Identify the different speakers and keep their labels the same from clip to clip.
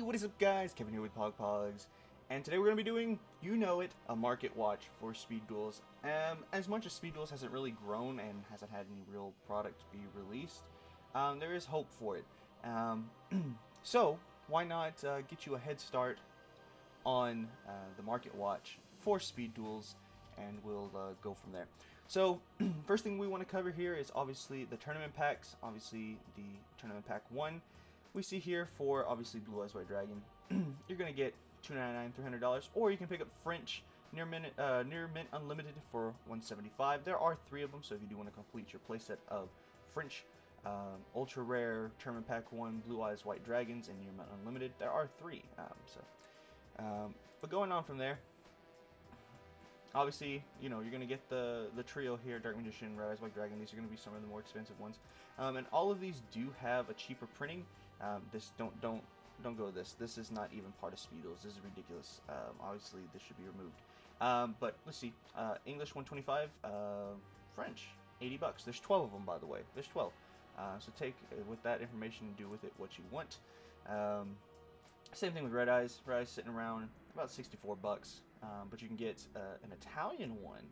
Speaker 1: What is up, guys? Kevin here with P.O.G, and today we're going to be doing, you know it, a market watch for speed duels. As much as speed duels hasn't really grown and hasn't had any real product be released, there is hope for it. So why not get you a head start on the market watch for speed duels, and we'll go from there. So first thing we want to cover here is obviously the tournament packs. Obviously the tournament pack 1 we see here for obviously Blue Eyes White Dragon. You're gonna get $2.99, $300, or you can pick up French near mint unlimited for $175. There are 3 of them, so if you do want to complete your playset of French ultra rare tournament pack 1 Blue Eyes White Dragons and near mint unlimited, there are 3. But going on from there, obviously, you know, you're going to get the trio here, Dark Magician, Red Eyes White Dragon. These are going to be some of the more expensive ones. And all of these do have a cheaper printing. This don't go with this. This is not even part of speed duels. This is ridiculous. Obviously, this should be removed. But let's see. English 125, French 80 bucks. There's 12 of them, by the way. There's 12. So take with that information and do with it what you want. Same thing with Red Eyes. Red Eyes sitting around about 64 bucks. But you can get an Italian one,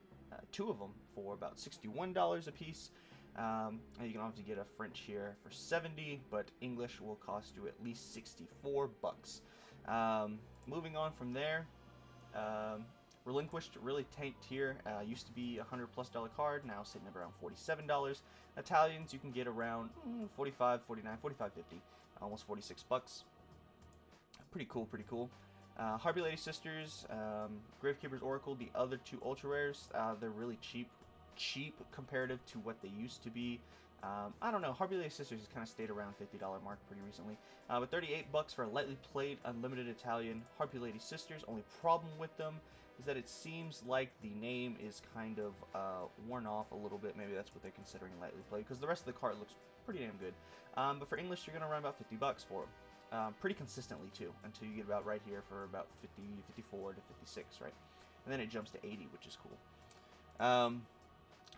Speaker 1: 2 of them, for about $61 a piece. And you can obviously get a French here for 70, but English will cost you at least 64 bucks. Moving on from there, Relinquished really tanked here. Used to be $100+ card, now sitting at around $47. Italians you can get around 45, 49, 45, 50, almost 46 bucks. Pretty cool, pretty cool. Harpy Lady Sisters, Gravekeeper's Oracle, the other 2 ultra rares, they're really cheap comparative to what they used to be. I don't know, Harpy Lady Sisters has kind of stayed around $50 mark pretty recently. But 38 bucks for a lightly played unlimited Italian Harpy Lady Sisters. Only problem with them is that it seems like the name is kind of worn off a little bit. Maybe that's what they're considering lightly played, because the rest of the card looks pretty damn good. But for English, you're going to run about 50 bucks for them. Pretty consistently too, until you get about right here for about 50, 54 to 56, right? And then it jumps to 80, which is cool.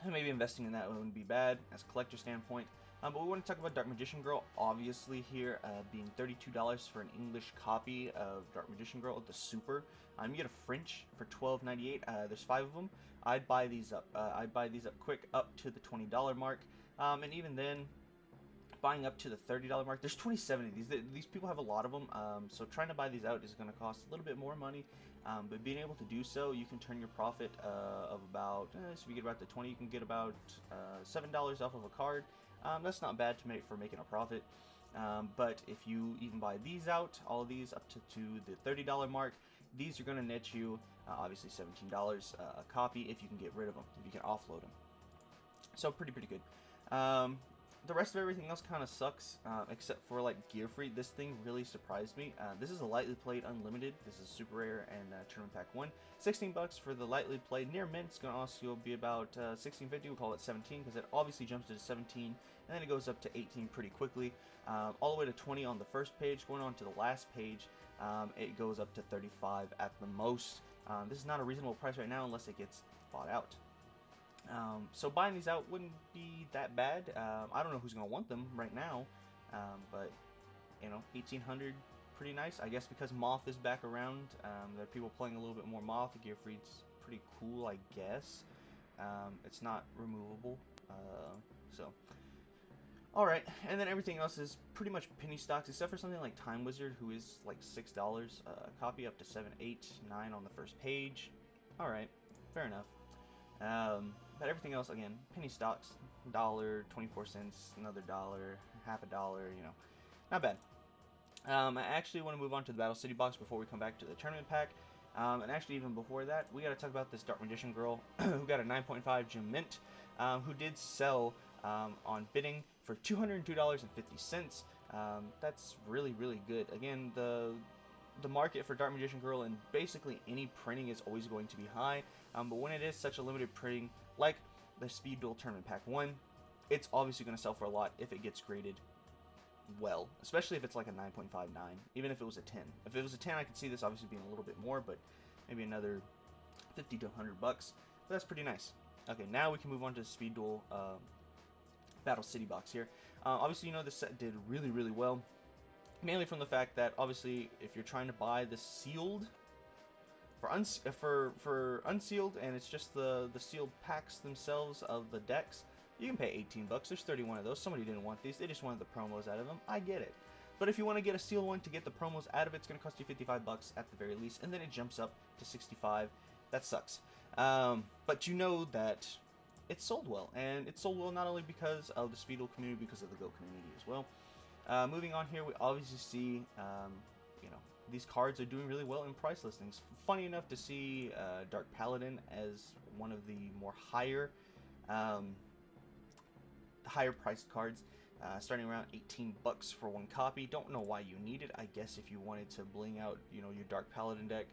Speaker 1: Maybe investing in that wouldn't be bad as a collector standpoint. But we want to talk about Dark Magician Girl, obviously here being $32 for an English copy of Dark Magician Girl, the Super. You get a French for $12.98. There's 5 of them. I'd buy these up. I'd buy these up quick, up to the $20 mark. And even then, buying up to the $30 mark, there's 27 of these. These people have a lot of them, so trying to buy these out is going to cost a little bit more money, but being able to do so, you can turn your profit of about, so if you get about the 20, you can get about $7 off of a card. That's not bad to make for making a profit, but if you even buy these out, all of these up to the $30 mark, these are going to net you obviously $17 a copy if you can get rid of them, if you can offload them. So pretty good. The rest of everything else kind of sucks, except for like Gear Free. This thing really surprised me. This is a lightly played unlimited. This is super rare and tournament pack 1. 16 bucks for the lightly played near mint. It's going to also be about 16.50. We'll call it 17 because it obviously jumps to 17 and then it goes up to 18 pretty quickly. All the way to 20 on the first page. Going on to the last page, it goes up to 35 at the most. This is not a reasonable price right now unless it gets bought out. So buying these out wouldn't be that bad. I don't know who's going to want them right now, but you know, 1800, pretty nice. I guess because Moth is back around, there are people playing a little bit more Moth. Gear Free's pretty cool, I guess. It's not removable, so. Alright, and then everything else is pretty much penny stocks, except for something like Time Wizard, who is like $6 a copy, up to 7, 8, 9 on the first page. Alright, fair enough. But everything else, again, penny stocks, $1, 24 cents, another dollar, half a dollar, you know, not bad. I actually want to move on to the Battle City box before we come back to the tournament pack. And actually, even before that, we got to talk about this Dark Magician Girl who got a 9.5 gem mint, who did sell on bidding for $202.50. That's really, really good. Again, the market for Dark Magician Girl and basically any printing is always going to be high, but when it is such a limited printing like the Speed Duel Tournament Pack 1, it's obviously going to sell for a lot if it gets graded well, especially if it's like a 9.59, even if it was a 10. If it was a 10, I could see this obviously being a little bit more, but maybe another 50 to 100 bucks. But that's pretty nice. Okay, now we can move on to the Speed Duel Battle City box here. Obviously, you know, this set did really, really well. mainly from the fact that obviously if you're trying to buy the sealed for unsealed, and it's just the sealed packs themselves of the decks, you can pay 18 bucks. There's 31 of those. Somebody didn't want these. They just wanted the promos out of them. I get it. But if you want to get a sealed one to get the promos out of it, it's going to cost you 55 bucks at the very least, and then it jumps up to 65. That sucks. But you know that it's sold well, and it's sold well not only because of the Speedle community, because of the Go community as well. Moving on here, we obviously see, you know, these cards are doing really well in price listings. Funny enough to see Dark Paladin as one of the more higher priced cards, starting around 18 bucks for one copy. Don't know why you need it. I guess if you wanted to bling out, you know, your Dark Paladin deck,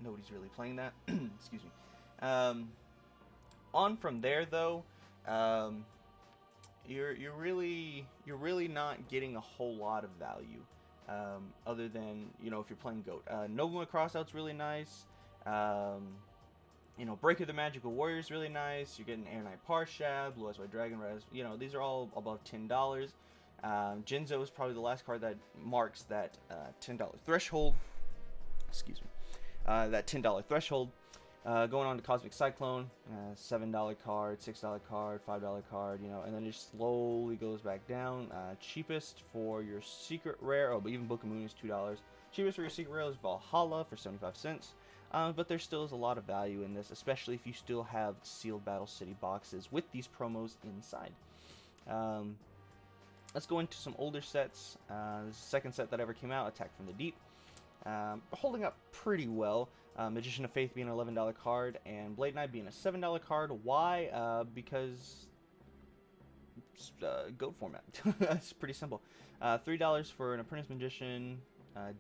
Speaker 1: nobody's really playing that. Excuse me. On from there though, you're really not getting a whole lot of value, other than, you know, if you're playing Goat. Nova Crossout's really nice. You know, Break of the Magical Warrior is really nice. You're getting Air Knight Parshad, Blue Eyes White Dragon Res. You know, these are all above $10. Jinzo is probably the last card that marks that $10 threshold. Excuse me. That $10 threshold. Going on to Cosmic Cyclone, $7 card, $6 card, $5 card, you know, and then it just slowly goes back down. Cheapest for your secret rare, but even Book of Moon is $2. Cheapest for your secret rare is Valhalla for 75 cents. But there still is a lot of value in this, especially if you still have sealed Battle City boxes with these promos inside. Let's go into some older sets. This is the second set that ever came out, Attack from the Deep. Holding up pretty well. Magician of Faith being an $11 card, and Blade Knight being a $7 card. Why? Because Goat format. It's pretty simple. $3 for an Apprentice Magician,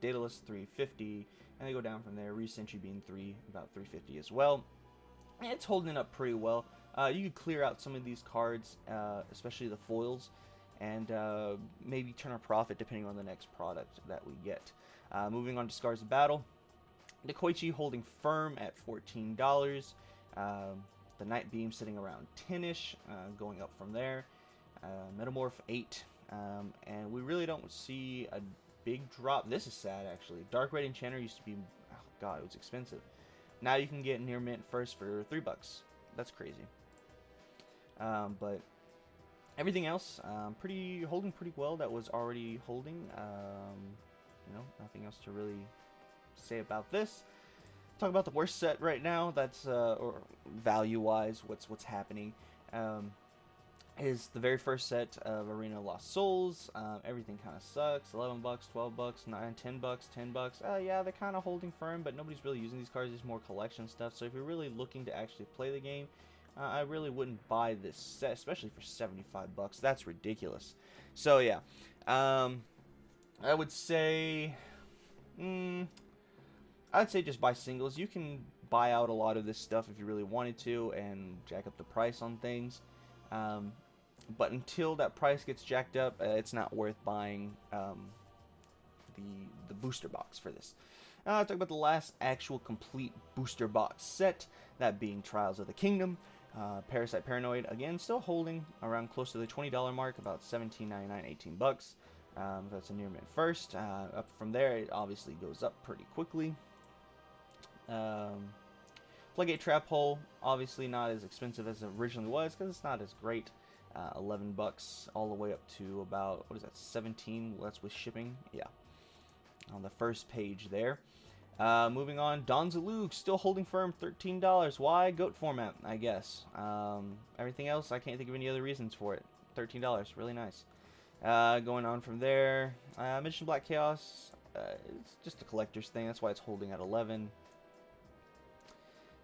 Speaker 1: Daedalus $3.50, and they go down from there. Resentry being about $3.50 as well. And it's holding up pretty well. You could clear out some of these cards, especially the foils, and maybe turn a profit depending on the next product that we get. Moving on to Scars of Battle. Nikoichi holding firm at $14. The Night Beam sitting around 10-ish, going up from there. Metamorph 8. And we really don't see a big drop. This is sad, actually. Dark Red Enchanter used to be, oh god, it was expensive. Now you can get near mint first for $3. That's crazy. But everything else, holding pretty well. That was already holding. You know, nothing else to really say about this. Talk about the worst set right now. That's or value-wise, what's happening. Is the very first set of Arena of Lost Souls. Everything kind of sucks. $11, $12, $9, $10, $10. Yeah, they're kind of holding firm, but nobody's really using these cards. It's more collection stuff. So if you're really looking to actually play the game, I really wouldn't buy this set, especially for $75. That's ridiculous. So yeah, I would say, I'd say just buy singles. You can buy out a lot of this stuff if you really wanted to and jack up the price on things. But until that price gets jacked up, it's not worth buying the booster box for this. Talk about the last actual complete booster box set, that being Trials of the Kingdom. Parasite Paranoid, again, still holding around close to the $20 mark, about $17.99, $18. That's a near mint first. Up from there, it obviously goes up pretty quickly. Playgate Trap Hole, obviously not as expensive as it originally was because it's not as great. $11 all the way up to about, what is that, 17? Well, that's with shipping. Yeah, on the first page there. Moving on, Donzalug still holding firm, $13. Why? Goat format, I guess. Everything else, I can't think of any other reasons for it. $13, really nice. Going on from there, Magician Black Chaos, it's just a collector's thing, that's why it's holding at 11.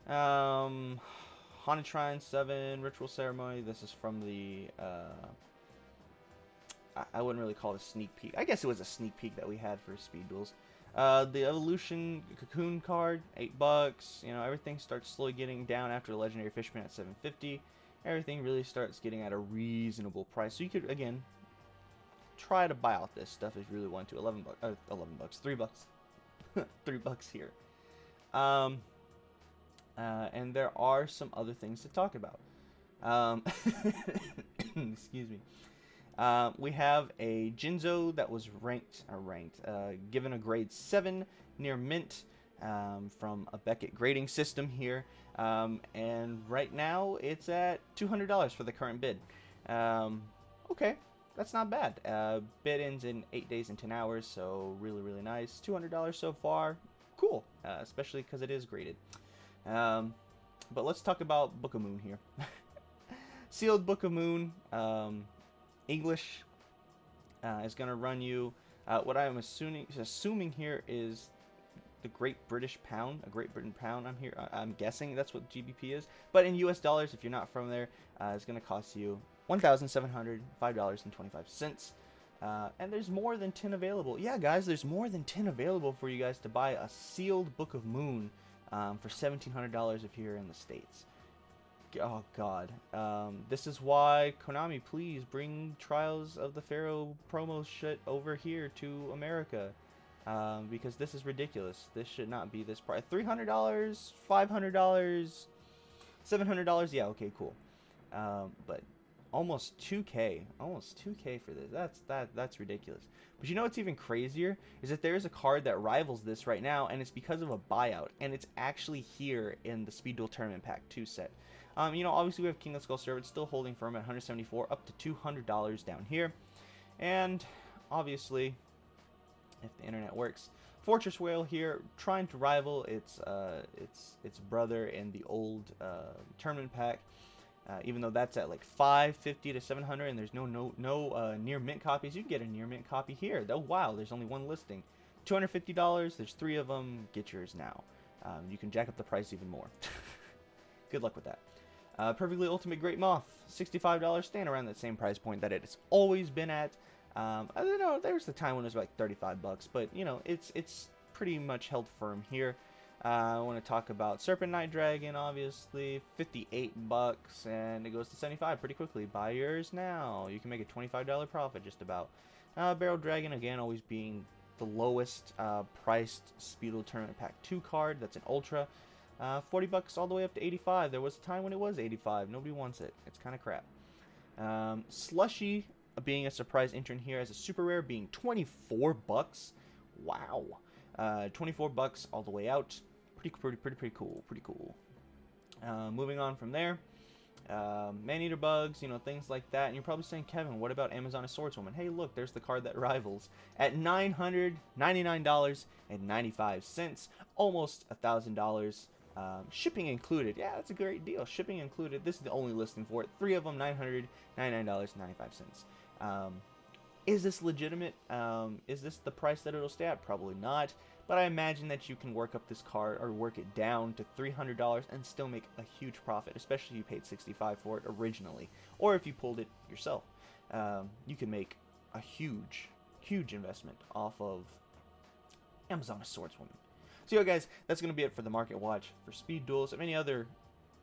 Speaker 1: Haunted Shrine 7, Ritual Ceremony, this is from the, I wouldn't really call it a sneak peek. I guess it was a sneak peek that we had for Speed Duels. The Evolution Cocoon card, $8. You know, everything starts slowly getting down after the Legendary Fishman at $7.50. Everything really starts getting at a reasonable price. So you could, again, try to buy out this stuff if you really want to. $11, $3. $3 here. And there are some other things to talk about. Excuse me. We have a Jinzo that was given a grade 7 near mint from a Beckett grading system here. And right now it's at $200 for the current bid. Okay, that's not bad. Bid ends in 8 days and 10 hours, so really, really nice. $200 so far. Cool, especially because it is graded. But let's talk about Book of Moon here. Sealed Book of Moon, English, is going to run you, what I'm assuming here is the Great British Pound, a Great Britain Pound. I'm guessing that's what GBP is. But in US dollars, if you're not from there, it's going to cost you $1,705.25. And there's more than 10 available. Yeah, guys, there's more than 10 available for you guys to buy a sealed Book of Moon for $1,700 if you're in the States. Oh, God. This is why, Konami, please bring Trials of the Pharaoh promo shit over here to America. Because this is ridiculous. This should not be this price. $300, $500, $700. Yeah, okay, cool. But almost 2K for this. That's ridiculous. But you know what's even crazier is that there is a card that rivals this right now, and it's because of a buyout, and it's actually here in the Speed Duel Tournament Pack 2 set. You know, obviously we have King of Skull Serpent still holding firm at $174 up to $200 down here, and obviously, if the internet works, Fortress Whale here trying to rival its brother in the old tournament pack. Even though that's at like $550 to $700, and there's no near mint copies, you can get a near mint copy here. Oh wow, there's only one listing, $250. There's 3 of them. Get yours now. You can jack up the price even more. Good luck with that. Perfectly Ultimate Great Moth, $65, staying around that same price point that it has always been at. I don't know, there was the time when it was like $35, but you know, it's pretty much held firm here. I want to talk about Serpent Night Dragon, obviously, $58, and it goes to $75 pretty quickly. Buy yours now. You can make a $25 profit just about. Barrel Dragon, again, always being the lowest priced Speed Duel Tournament Pack 2 card. That's an Ultra. $40 all the way up to $85. There was a time when it was $85. Nobody wants it. It's kind of crap. Slushy being a surprise entrant here as a super rare, being $24. Wow. $24 all the way out. Pretty cool. Pretty cool. Moving on from there. Man-eater bugs, you know, things like that. And you're probably saying, Kevin, what about Amazoness Swordswoman? Hey, look, there's the card that rivals at $999.95. Almost $1,000. Shipping included. Yeah, that's a great deal. Shipping included. This is the only listing for it. 3 of them, $999.95. Is this legitimate? Is this the price that it'll stay at? Probably not. But I imagine that you can work up this card or work it down to $300 and still make a huge profit, especially if you paid $65 for it originally, or if you pulled it yourself. You can make a huge investment off of Amazoness Swordswoman. So, yeah, guys, that's going to be it for the Market Watch for Speed Duels. If any other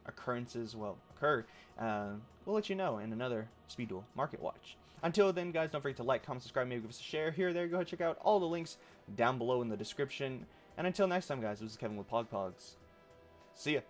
Speaker 1: occurrences occur, we'll let you know in another Speed Duel Market Watch. Until then, guys, don't forget to like, comment, subscribe, maybe give us a share here or there. Go ahead and check out all the links down below in the description. And until next time, guys, this is Kevin with P.O.G. See ya.